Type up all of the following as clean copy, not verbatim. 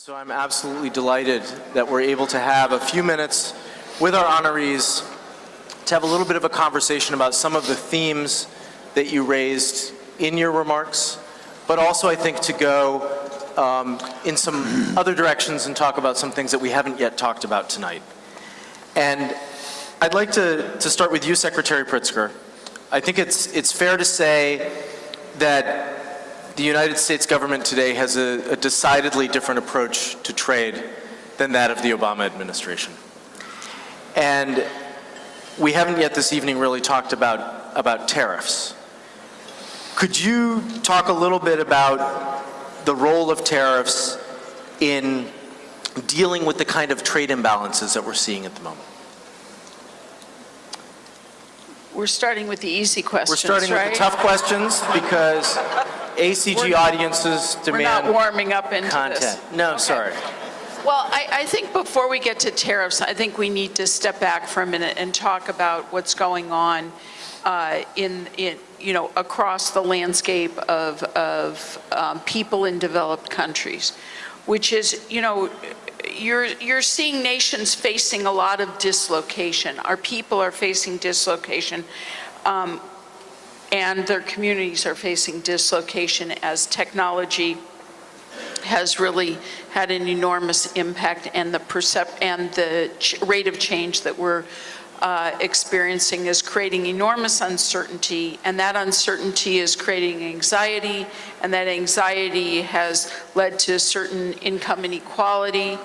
So I'm absolutely delighted that we're able to have a few minutes with our honorees to have a little bit of a conversation about some of the themes that you raised in your remarks, but also I think to go in some other directions and talk about some things that we haven't yet talked about tonight. And I'd like to start with you, Secretary Pritzker. I think it's fair to say that the United States government today has a decidedly different approach to trade than that of the Obama administration. And we haven't yet this evening really talked about tariffs. Could you talk a little bit about the role of tariffs in dealing with the kind of trade imbalances that we're seeing at the moment? We're starting with the easy questions, We're starting with the tough questions because ACG audiences demand We're not warming up into content. this. No, Okay. sorry. Well, I think before we get to tariffs, I think we need to step back for a minute and talk about what's going on across the landscape of people in developed countries, which is, you're seeing nations facing a lot of dislocation. Our people are facing dislocation, and their communities are facing dislocation as technology has really had an enormous impact, and the rate of change that we're experiencing is creating enormous uncertainty, and that uncertainty is creating anxiety, and that anxiety has led to certain income inequality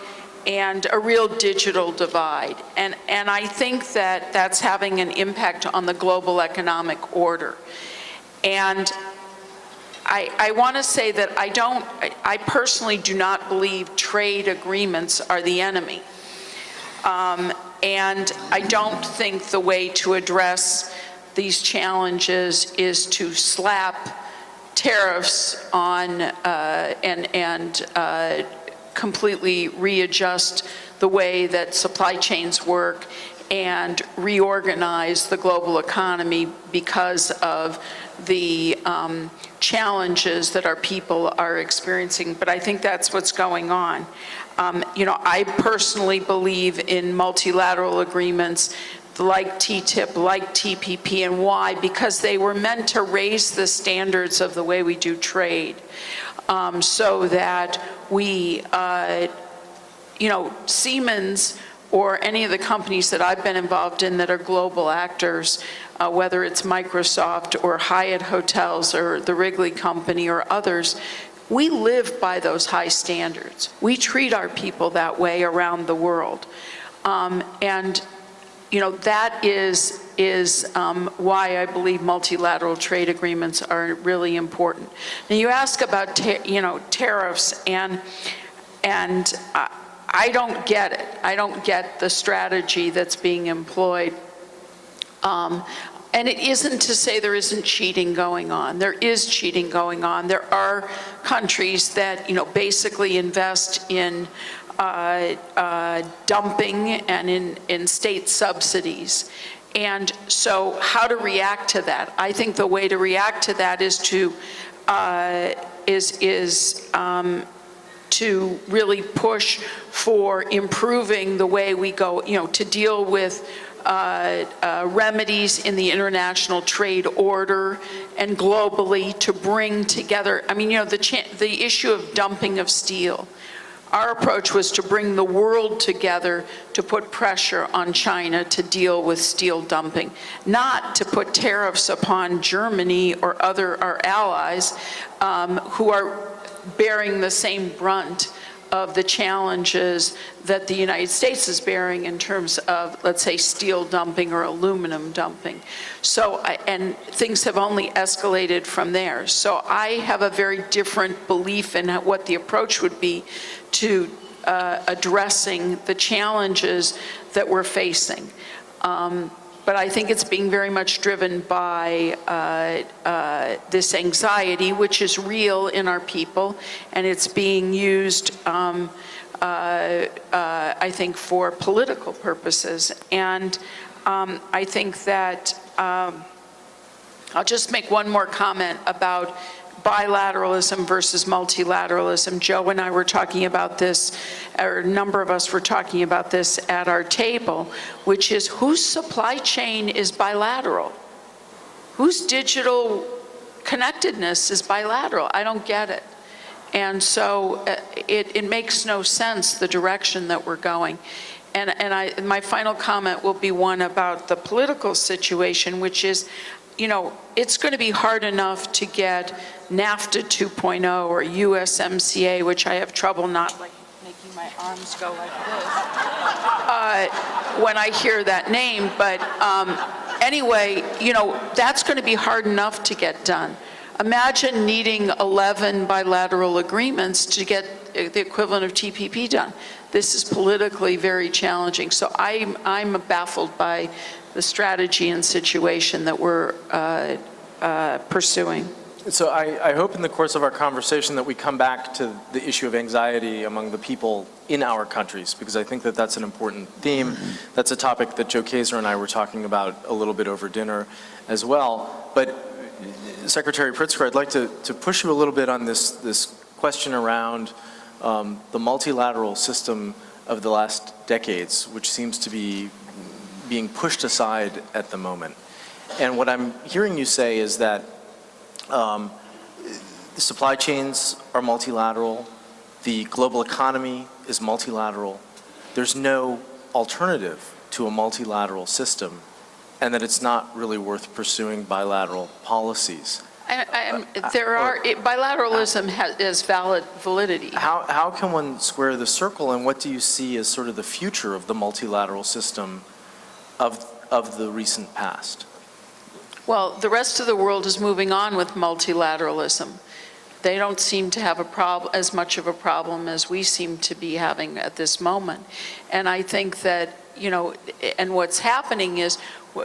and a real digital divide. And I think that that's having an impact on the global economic order. And I want to say that I personally do not believe trade agreements are the enemy. And I don't think the way to address these challenges is to slap tariffs on and completely readjust the way that supply chains work and reorganize the global economy because of the challenges that our people are experiencing. But I think that's what's going on. I personally believe in multilateral agreements like TTIP, like TPP, and why? Because they were meant to raise the standards of the way we do trade, so that we, Siemens or any of the companies that I've been involved in that are global actors, whether it's Microsoft or Hyatt Hotels or the Wrigley Company or others, we live by those high standards. We treat our people that way around the world. That is why I believe multilateral trade agreements are really important. Now you ask about tariffs, and I don't get it. I don't get the strategy that's being employed. And it isn't to say there isn't cheating going on. There is cheating going on. There are countries that basically invest in dumping and in state subsidies. And so how to react to that? I think the way to react to that is to really push for improving the way we go, to deal with remedies in the international trade order and globally to bring together, the issue of dumping of steel. Our approach was to bring the world together to put pressure on China to deal with steel dumping, not to put tariffs upon Germany or our allies who are bearing the same brunt of the challenges that the United States is bearing in terms of, let's say, steel dumping or aluminum dumping. So, and things have only escalated from there. So I have a very different belief in what the approach would be to addressing the challenges that we're facing. But I think it's being very much driven by this anxiety, which is real in our people, and it's being used, I think, for political purposes. And I think that I'll just make one more comment about bilateralism versus multilateralism. Joe and I were talking about this, or a number of us were talking about this at our table, which is whose supply chain is bilateral? Whose digital connectedness is bilateral? I don't get it. And so it makes no sense, the direction that we're going. And my final comment will be one about the political situation, which is, you know, it's going to be hard enough to get NAFTA 2.0 or USMCA, which I have trouble not like making my arms go like this when I hear that name. But anyway, you know, that's going to be hard enough to get done. Imagine needing 11 bilateral agreements to get the equivalent of TPP done. This is politically very challenging. So I'm baffled by the strategy and situation that we're pursuing. So I hope in the course of our conversation that we come back to the issue of anxiety among the people in our countries, because I think that that's an important theme. That's a topic that Joe Kaeser and I were talking about a little bit over dinner as well. But Secretary Pritzker, I'd like to push you a little bit on this question around the multilateral system of the last decades, which seems to be being pushed aside at the moment. And what I'm hearing you say is that the supply chains are multilateral, the global economy is multilateral, there's no alternative to a multilateral system, and that it's not really worth pursuing bilateral policies. Bilateralism has valid validity. How can one square the circle, and what do you see as sort of the future of the multilateral system of the recent past? Well, the rest of the world is moving on with multilateralism. They don't seem to have as much of a problem as we seem to be having at this moment. And I think that, you know, and what's happening is,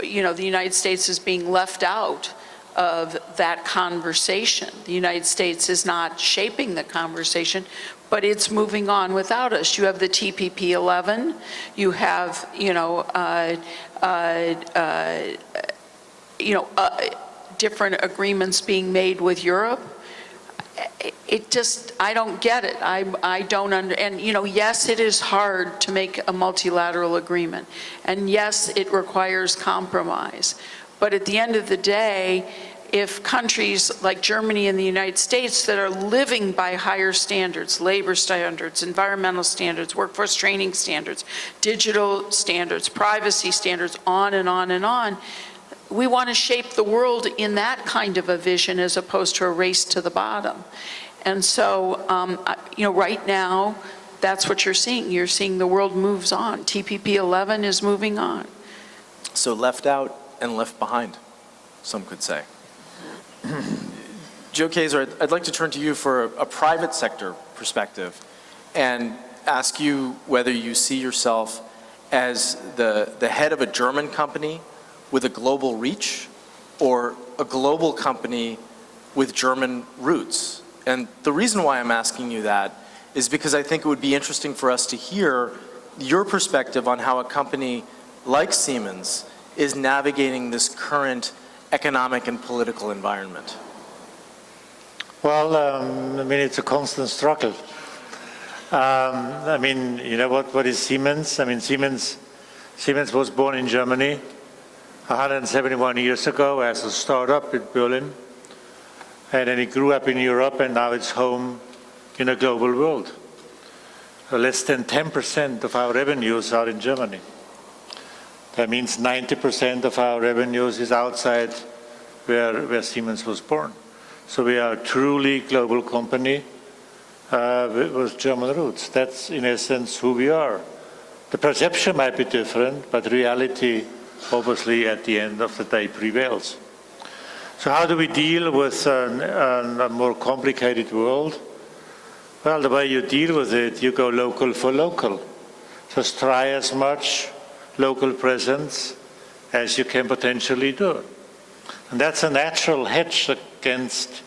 you know, the United States is being left out of that conversation. The United States is not shaping the conversation, but it's moving on without us. You have the TPP 11, you have, different agreements being made with Europe. I don't get it. I don't and yes, it is hard to make a multilateral agreement. And yes, it requires compromise. But at the end of the day, if countries like Germany and the United States that are living by higher standards, labor standards, environmental standards, workforce training standards, digital standards, privacy standards, on and on and on, we want to shape the world in that kind of a vision as opposed to a race to the bottom. And so, right now, that's what you're seeing. You're seeing the world moves on. TPP 11 is moving on. So left out and left behind, some could say. Joe Kaeser, I'd like to turn to you for a private sector perspective and ask you whether you see yourself as the head of a German company with a global reach, or a global company with German roots. And the reason why I'm asking you that is because I think it would be interesting for us to hear your perspective on how a company like Siemens is navigating this current economic and political environment. Well, it's a constant struggle. What is Siemens? Siemens was born in Germany 171 years ago as a startup in Berlin, and then it grew up in Europe, and now it's home in a global world. Less than 10% of our revenues are in Germany. That means 90% of our revenues is outside where Siemens was born. So we are a truly global company with German roots. That's in essence who we are. The perception might be different, but reality obviously at the end of the day prevails. So how do we deal with a more complicated world? Well, the way you deal with it, you go local for local. Just try as much local presence as you can potentially do. And that's a natural hedge against,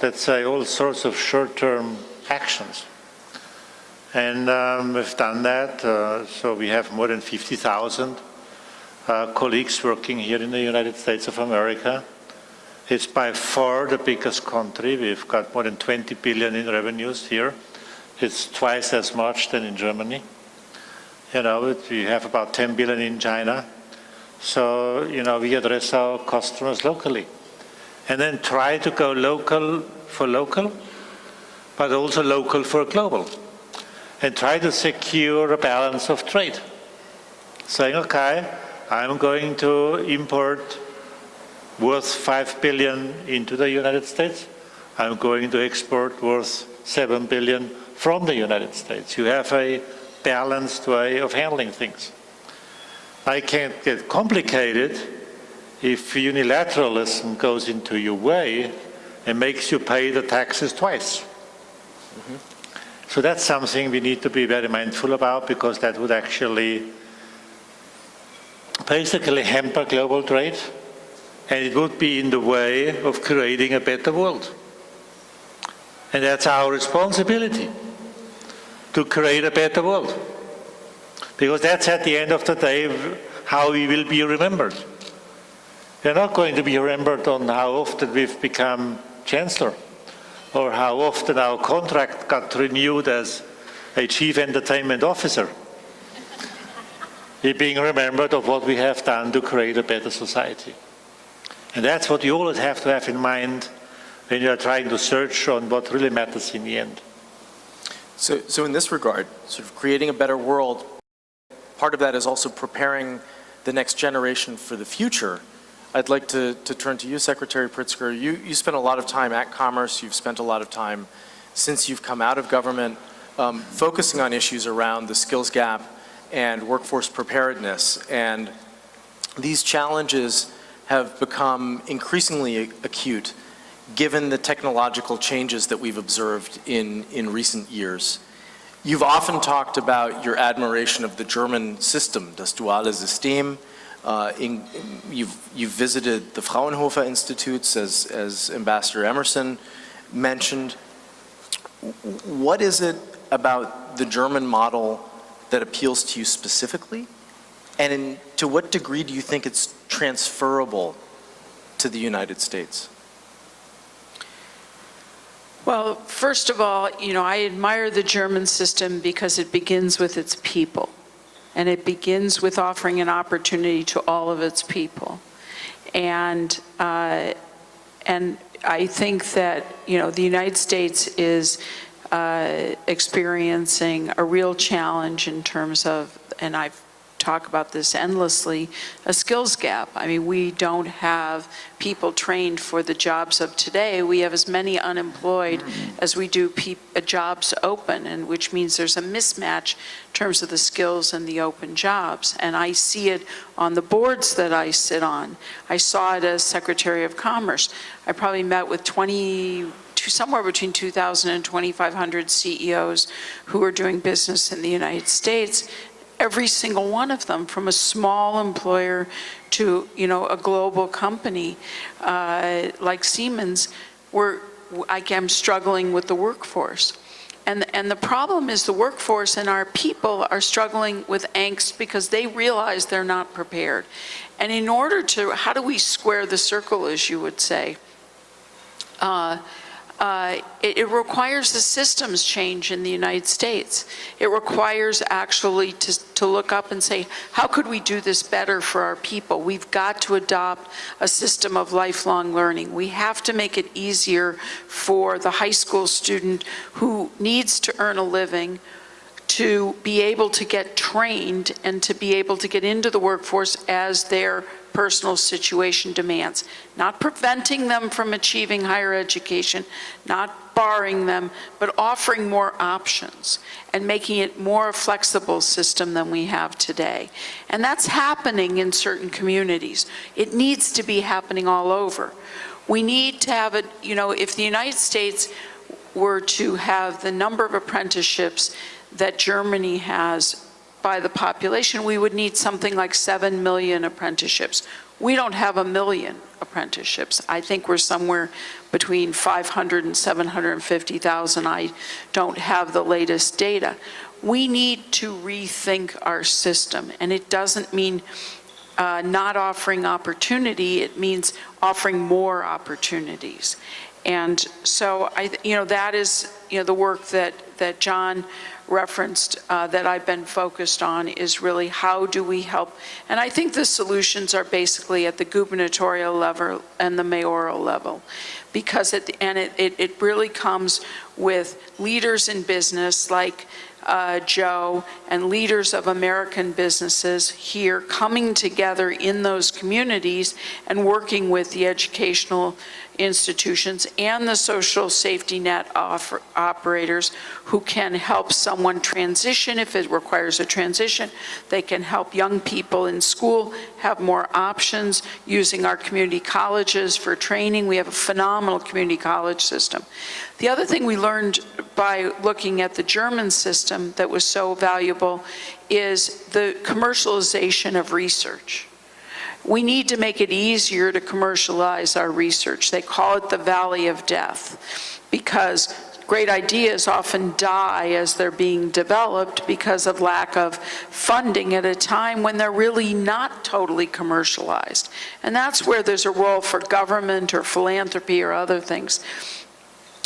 let's say, all sorts of short-term actions. And we've done that. So we have more than 50,000 colleagues working here in the United States of America. It's by far the biggest country. We've got more than 20 billion in revenues here. It's twice as much than in Germany. You know, we have about 10 billion in China. So, you know, we address our customers locally. And then try to go local for local, but also local for global. And try to secure a balance of trade. Saying, okay, I'm going to import worth 5 billion into the United States. I'm going to export worth 7 billion from the United States. You have a balanced way of handling things. I can't get complicated if unilateralism goes into your way and makes you pay the taxes twice. So that's something we need to be very mindful about, because that would actually basically hamper global trade, and it would be in the way of creating a better world. And that's our responsibility, to create a better world. Because that's at the end of the day how we will be remembered. We're not going to be remembered on how often we've become chancellor, or how often our contract got renewed as a chief entertainment officer. We're being remembered of what we have done to create a better society. And that's what you always have to have in mind when you are trying to search on what really matters in the end. So in this regard, sort of creating a better world, part of that is also preparing the next generation for the future. I'd like to turn to you, Secretary Pritzker. You spent a lot of time at Commerce. You've spent a lot of time since you've come out of government focusing on issues around the skills gap and workforce preparedness. And these challenges have become increasingly acute given the technological changes that we've observed in recent years. You've often talked about your admiration of the German system, das duale System. You've visited the Fraunhofer Institutes, as Ambassador Emerson mentioned. What is it about the German model that appeals to you specifically? And to what degree do you think it's transferable to the United States? Well, first of all, you know, I admire the German system because it begins with its people. And it begins with offering an opportunity to all of its people. And I think that, you know, the United States is experiencing a real challenge in terms of, and I've talked about this endlessly, a skills gap. I mean, we don't have people trained for the jobs of today. We have as many unemployed as we do jobs open, and which means there's a mismatch in terms of the skills and the open jobs. And I see it on the boards that I sit on. I saw it as Secretary of Commerce. I probably met with somewhere between 2,000 and 2,500 CEOs who are doing business in the United States. Every single one of them, from a small employer to, you know, a global company like Siemens, I'm struggling with the workforce. And the problem is the workforce and our people are struggling with angst because they realize they're not prepared. And in order to, how do we square the circle, as you would say? It requires a systems change in the United States. It requires actually to look up and say, how could we do this better for our people? We've got to adopt a system of lifelong learning. We have to make it easier for the high school student who needs to earn a living to be able to get trained and to be able to get into the workforce as their personal situation demands. Not preventing them from achieving higher education, not barring them, but offering more options and making it more a flexible system than we have today. And that's happening in certain communities. It needs to be happening all over. We need to have you know, if the United States were to have the number of apprenticeships that Germany has by the population, we would need something like 7 million apprenticeships. We don't have 1 million apprenticeships. I think we're somewhere between 500 and 750,000. I don't have the latest data. We need to rethink our system, and it doesn't mean not offering opportunity, it means offering more opportunities. And so, that is, the work that John referenced that I've been focused on is really how do we help? And I think the solutions are basically at the gubernatorial level and the mayoral level, because it really comes with leaders in business like Joe and leaders of American businesses here coming together in those communities and working with the educational institutions and the social safety net operators who can help someone transition if it requires a transition. They can help young people in school have more options using our community colleges for training. We have a phenomenal community college system. The other thing we learned by looking at the German system that was so valuable is the commercialization of research. We need to make it easier to commercialize our research. They call it the valley of death because great ideas often die as they're being developed because of lack of funding at a time when they're really not totally commercialized. And that's where there's a role for government or philanthropy or other things.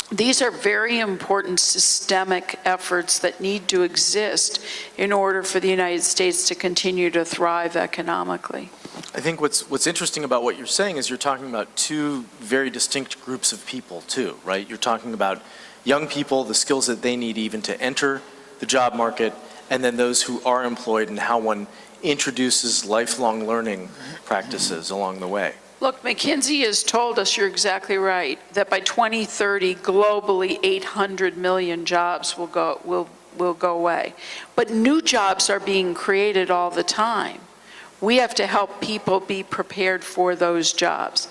These are very important systemic efforts that need to exist in order for the United States to continue to thrive economically. I think what's interesting about what you're saying is you're talking about two very distinct groups of people too, right? You're talking about young people, the skills that they need even to enter the job market, and then those who are employed and how one introduces lifelong learning practices along the way. Look, McKinsey has told us, you're exactly right, that by 2030, globally, 800 million jobs will go away. But new jobs are being created all the time. We have to help people be prepared for those jobs.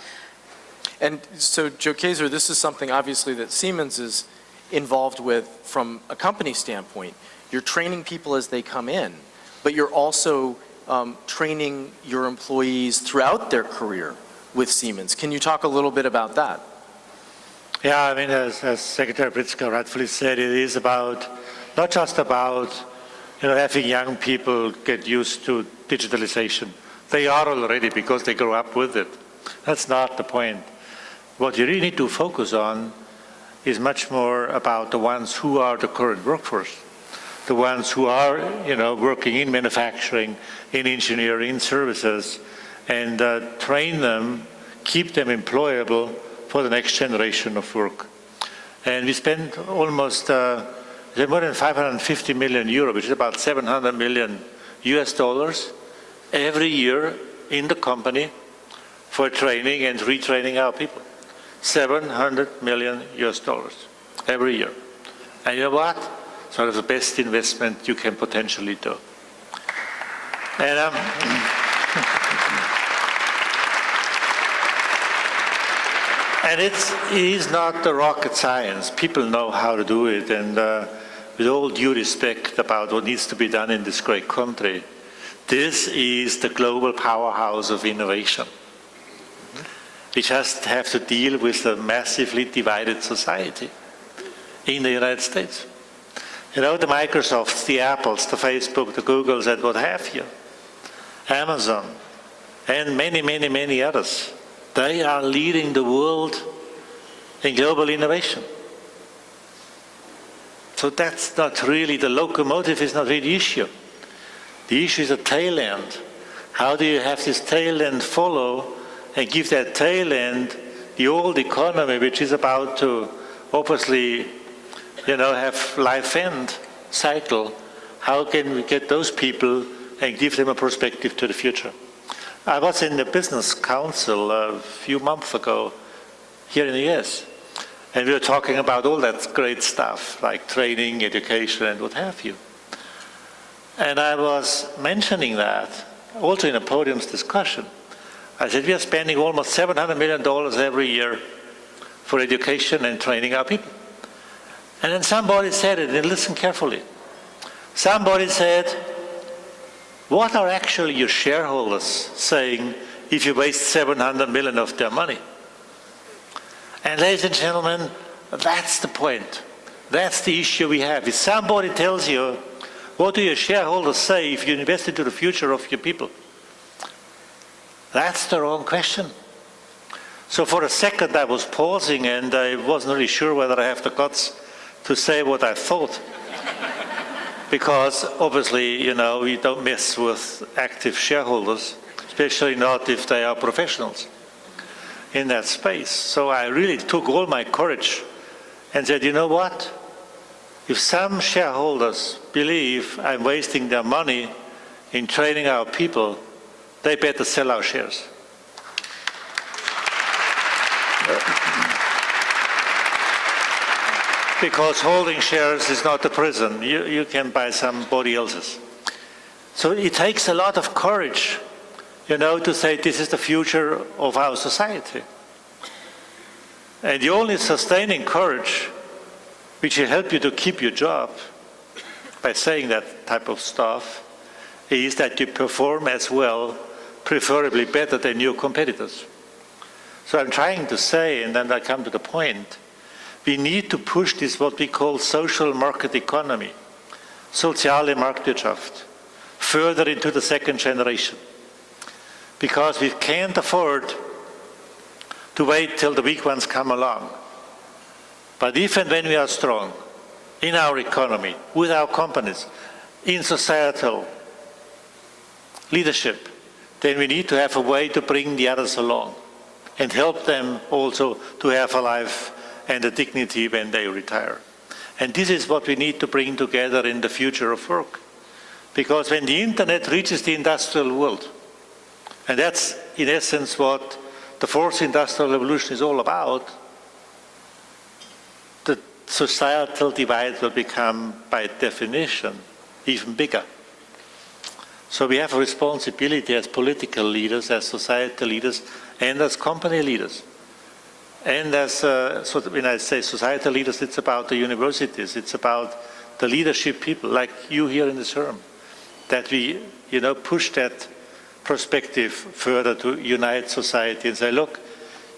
And so, Joe Kaeser, this is something obviously that Siemens is involved with from a company standpoint. You're training people as they come in, but you're also training your employees throughout their career with Siemens. Can you talk a little bit about that? Yeah, I mean, as Secretary Pritzker rightfully said, it is about, not just about, having young people get used to digitalization. They are already because they grow up with it. That's not the point. What you really need to focus on is much more about the ones who are the current workforce, the ones who are, working in manufacturing, in engineering, in services, and train them, keep them employable for the next generation of work. And we spend almost more than 550 million euro, which is about 700 million US dollars every year in the company for training and retraining our people. 700 million US dollars every year. And you know what? It's one of the best investment you can potentially do. And and it is not the rocket science. People know how to do it, and with all due respect about what needs to be done in this great country, this is the global powerhouse of innovation. We just have to deal with a massively divided society in the United States. The Microsofts, the Apples, the Facebook, the Googles, and what have you, Amazon, and many, many, many others, they are leading the world in global innovation. So that's not really, the locomotive is not really the issue. The issue is a tail end. How do you have this tail end follow and give that tail end the old economy, which is about to obviously, have life end cycle? How can we get those people and give them a perspective to the future? I was in the Business Council a few months ago here in the US, and we were talking about all that great stuff, like training, education, and what have you. And I was mentioning that also in a podium's discussion. I said, we are spending almost $700 million every year for education and training our people. And then somebody said it, and listen carefully. Somebody said, what are actually your shareholders saying if you waste 700 million of their money? And ladies and gentlemen, that's the point. That's the issue we have. If somebody tells you, what do your shareholders say if you invest into the future of your people? That's the wrong question. So for a second I was pausing and I wasn't really sure whether I have the guts to say what I thought. Because obviously, you know, we don't mess with active shareholders, especially not if they are professionals in that space. So I really took all my courage and said, you know what? If some shareholders believe I'm wasting their money in training our people, they better sell our shares. Because holding shares is not a prison. You can buy somebody else's. So it takes a lot of courage, you know, to say this is the future of our society. And the only sustaining courage which will help you to keep your job by saying that type of stuff is that you perform as well, preferably better than your competitors. So I'm trying to say, and then I come to the point, we need to push this what we call social market economy, soziale Marktwirtschaft, further into the second generation. Because we can't afford to wait till the weak ones come along. But even when we are strong in our economy, with our companies, in societal leadership, then we need to have a way to bring the others along and help them also to have a life and a dignity when they retire. And this is what we need to bring together in the future of work. Because when the internet reaches the industrial world, and that's in essence what the fourth industrial revolution is all about, the societal divide will become, by definition, even bigger. So we have a responsibility as political leaders, as societal leaders, and as company leaders. And as, so when I say societal leaders, it's about the universities, it's about the leadership people, like you here in this room, that we, you know, push that perspective further to unite society and say, look,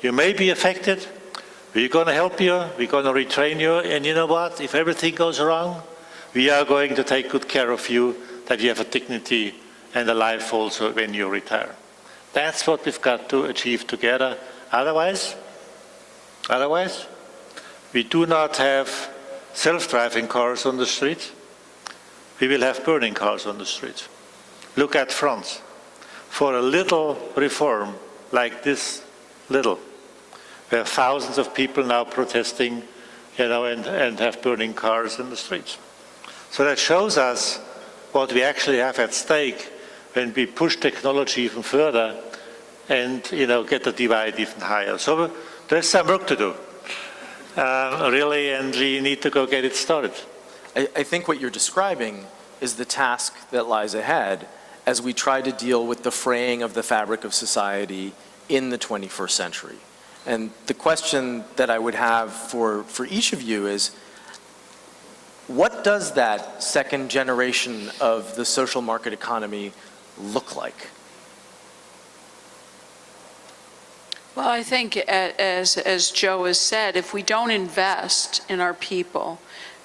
you may be affected, we're going to help you, we're going to retrain you, and you know what, if everything goes wrong, we are going to take good care of you, that you have a dignity and a life also when you retire. That's what we've got to achieve together. Otherwise, we do not have self-driving cars on the street. We will have burning cars on the street. Look at France. For a little reform like this little, we have thousands of people now protesting, you know, and have burning cars in the streets. So that shows us what we actually have at stake when we push technology even further and, you know, get the divide even higher. So there's some work to do, really, and we need to go get it started. I think what you're describing is the task that lies ahead as we try to deal with the fraying of the fabric of society in the 21st century. And the question that I would have for each of you is, what does that second generation of the social market economy look like? Well, I think as Joe has said, if we don't invest in our people,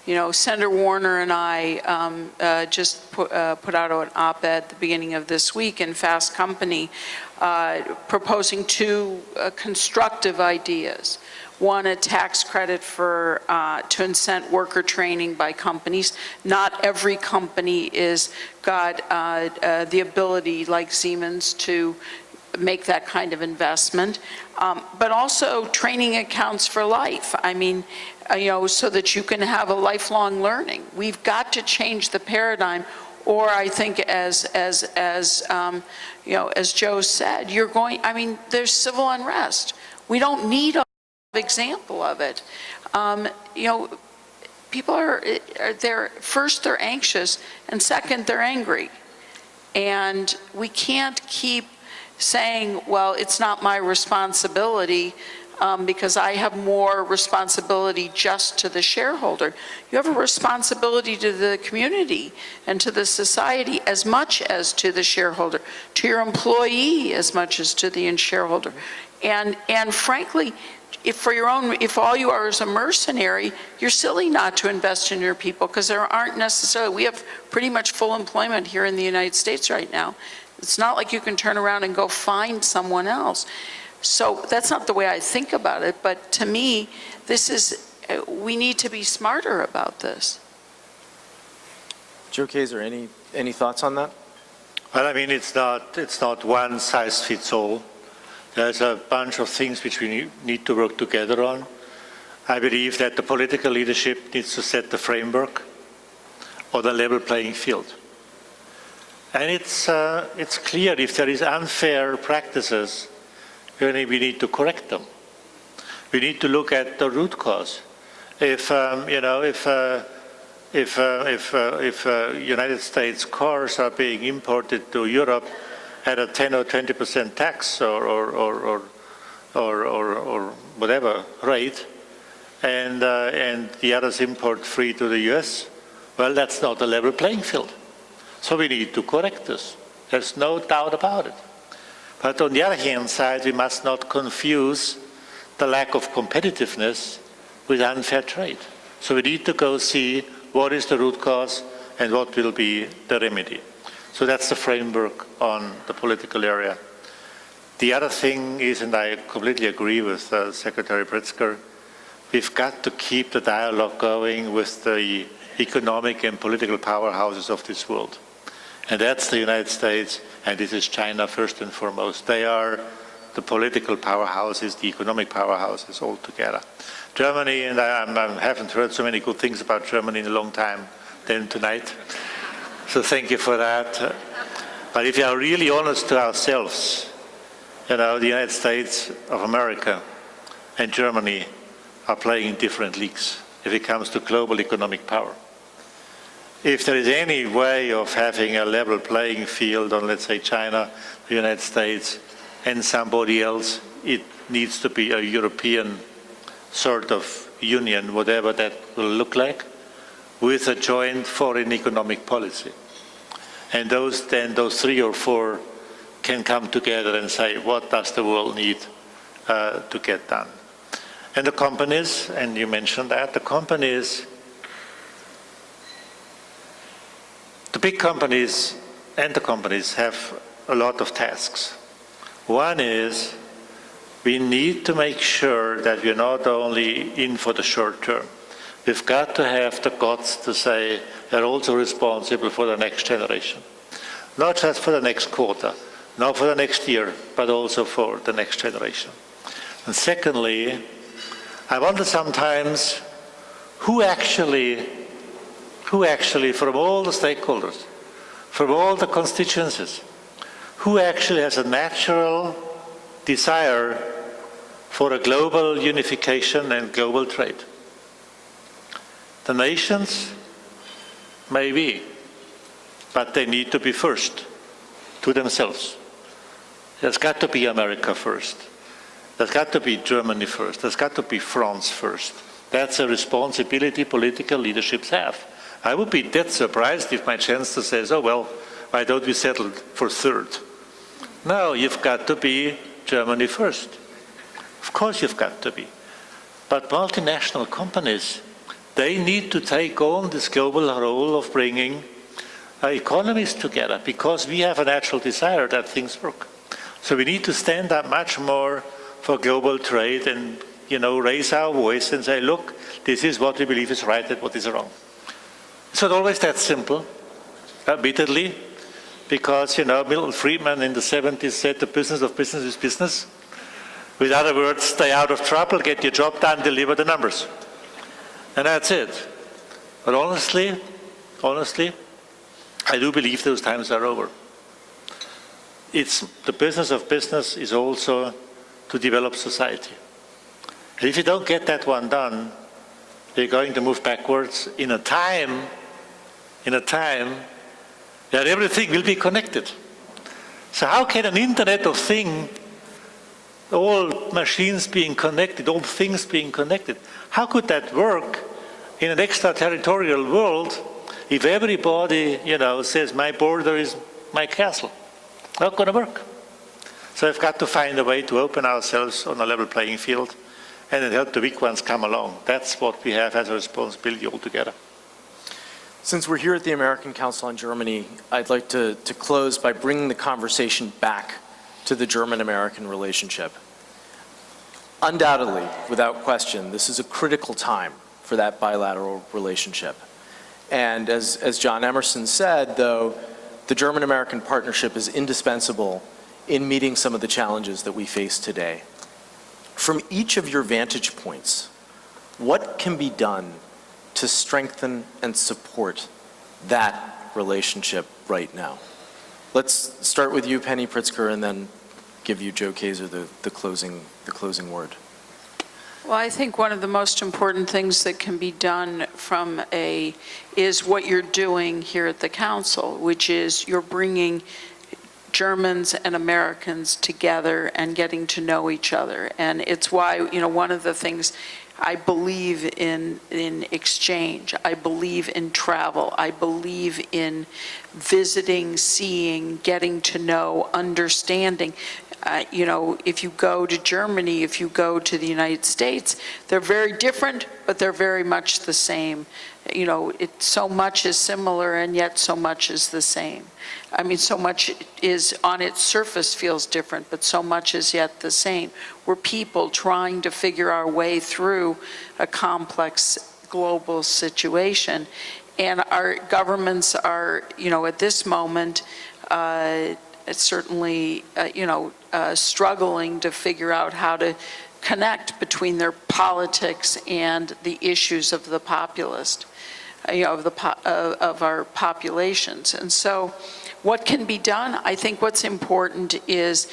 you know, Senator Warner and I just put out an op-ed at the beginning of this week in Fast Company proposing two constructive ideas. One, a tax credit for to incent worker training by companies. Not every company is got the ability, like Siemens, to make that kind of investment, but also training accounts for life. I mean, you know, so that you can have a lifelong learning. We've got to change the paradigm, or I think as you know, as Joe said, you're going, I mean, there's civil unrest. We don't need a example of it. You know, people are first they're anxious, and second they're angry. And we can't keep saying, well, it's not my responsibility because I have more responsibility just to the shareholder. You have a responsibility to the community and to the society as much as to the shareholder, to your employee as much as to the shareholder. And frankly, if all you are is a mercenary, you're silly not to invest in your people, because there aren't necessarily, we have pretty much full employment here in the United States right now. It's not like you can turn around and go find someone else. So that's not the way I think about it, but to me, we need to be smarter about this. Joe Kaeser, any thoughts on that? Well, I mean, it's not one size fits all. There's a bunch of things which we need to work together on. I believe that the political leadership needs to set the framework or the level playing field. And it's clear if there is unfair practices, we need to correct them. We need to look at the root cause. If United States cars are being imported to Europe at a 10 or 20% tax or whatever rate, and the others import free to the US, well, that's not a level playing field. So we need to correct this. There's no doubt about it. But on the other hand side, we must not confuse the lack of competitiveness with unfair trade. So we need to go see what is the root cause and what will be the remedy. So that's the framework on the political area. The other thing is, and I completely agree with Secretary Pritzker, we've got to keep the dialogue going with the economic and political powerhouses of this world. And that's the United States, and this is China first and foremost. They are the political powerhouses, the economic powerhouses all together. Germany, and I haven't heard so many good things about Germany in a long time than tonight. So thank you for that. But if you are really honest to ourselves, the United States of America and Germany are playing in different leagues if it comes to global economic power. If there is any way of having a level playing field on, let's say, China, the United States, and somebody else, it needs to be a European sort of union, whatever that will look like, with a joint foreign economic policy. And those 3 or 4 can come together and say, what does the world need to get done? And the companies, and you mentioned that, the big companies and the companies have a lot of tasks. One is we need to make sure that we're not only in for the short term. We've got to have the guts to say they're also responsible for the next generation. Not just for the next quarter, not for the next year, but also for the next generation. And secondly, I wonder sometimes who actually from all the stakeholders, from all the constituencies, who actually has a natural desire for a global unification and global trade? The nations, maybe, but they need to be first to themselves. There's got to be America first. There's got to be Germany first. There's got to be France first. That's a responsibility political leaderships have. I would be dead surprised if my chancellor says, oh, well, why don't we settle for third? No, you've got to be Germany first. Of course you've got to be. But multinational companies, they need to take on this global role of bringing economies together because we have a natural desire that things work. So we need to stand up much more for global trade and, raise our voice and say, look, this is what we believe is right and what is wrong. It's not always that simple, admittedly, because, Milton Friedman in the 70s said the business of business is business. With other words, stay out of trouble, get your job done, deliver the numbers. And that's it. But honestly, I do believe those times are over. The business of business is also to develop society. And if you don't get that one done, you're going to move backwards in a time that everything will be connected. So how can an Internet of Things, all machines being connected, all things being connected, how could that work in an extraterritorial world if everybody, says my border is my castle? Not going to work. So we've got to find a way to open ourselves on a level playing field and then help the weak ones come along. That's what we have as a responsibility altogether. Since we're here at the American Council on Germany, I'd like to close by bringing the conversation back to the German-American relationship. Undoubtedly, without question, this is a critical time for that bilateral relationship. And as John Emerson said, though, the German-American partnership is indispensable in meeting some of the challenges that we face today. From each of your vantage points, what can be done to strengthen and support that relationship right now? Let's start with you, Penny Pritzker, and then give you, Joe Kaeser, the closing word. Well, I think one of the most important things that can be done is what you're doing here at the Council, which is you're bringing Germans and Americans together and getting to know each other. And it's why, one of the things I believe in exchange, I believe in travel, I believe in visiting, seeing, getting to know, understanding. If you go to Germany, if you go to the United States, they're very different, but they're very much the same. So much is similar, and yet so much is the same. I mean, so much is on its surface feels different, but so much is yet the same. We're people trying to figure our way through a complex global situation. And our governments are, at this moment, certainly, struggling to figure out how to connect between their politics and the issues of the populist, of our populations. And so what can be done? I think what's important is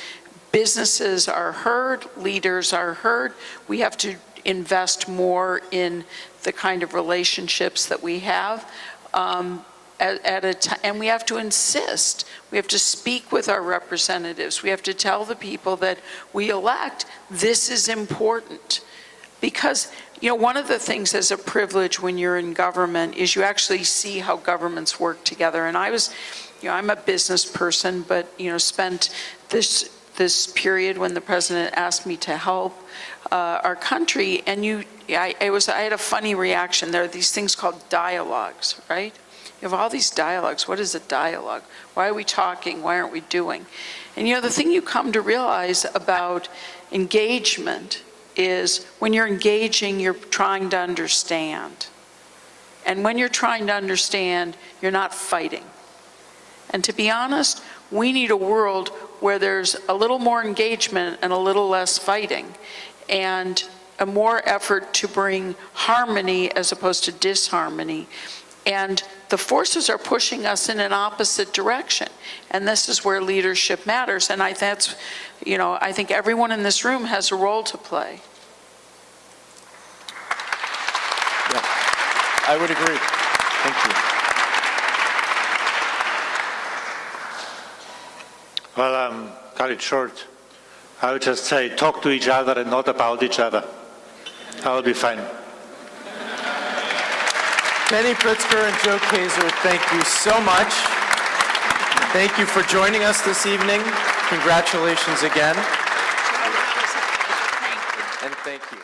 businesses are heard, leaders are heard. We have to invest more in the kind of relationships that we have. And we have to insist, we have to speak with our representatives, we have to tell the people that we elect, this is important. Because, one of the things as a privilege when you're in government is you actually see how governments work together. And I'm a business person, but, spent this period when the president asked me to help our country, and I had a funny reaction. There are these things called dialogues, right? You have all these dialogues. What is a dialogue? Why are we talking? Why aren't we doing? And the thing you come to realize about engagement is when you're engaging, you're trying to understand. And when you're trying to understand, you're not fighting. And to be honest, we need a world where there's a little more engagement and a little less fighting, and a more effort to bring harmony as opposed to disharmony. And the forces are pushing us in an opposite direction. And this is where leadership matters. And I think everyone in this room has a role to play. Yeah, I would agree. Thank you. Well, cut it short. I would just say, talk to each other and not about each other. I'll be fine. Penny Pritzker and Joe Kaeser, thank you so much. Thank you for joining us this evening. Congratulations again. And thank you.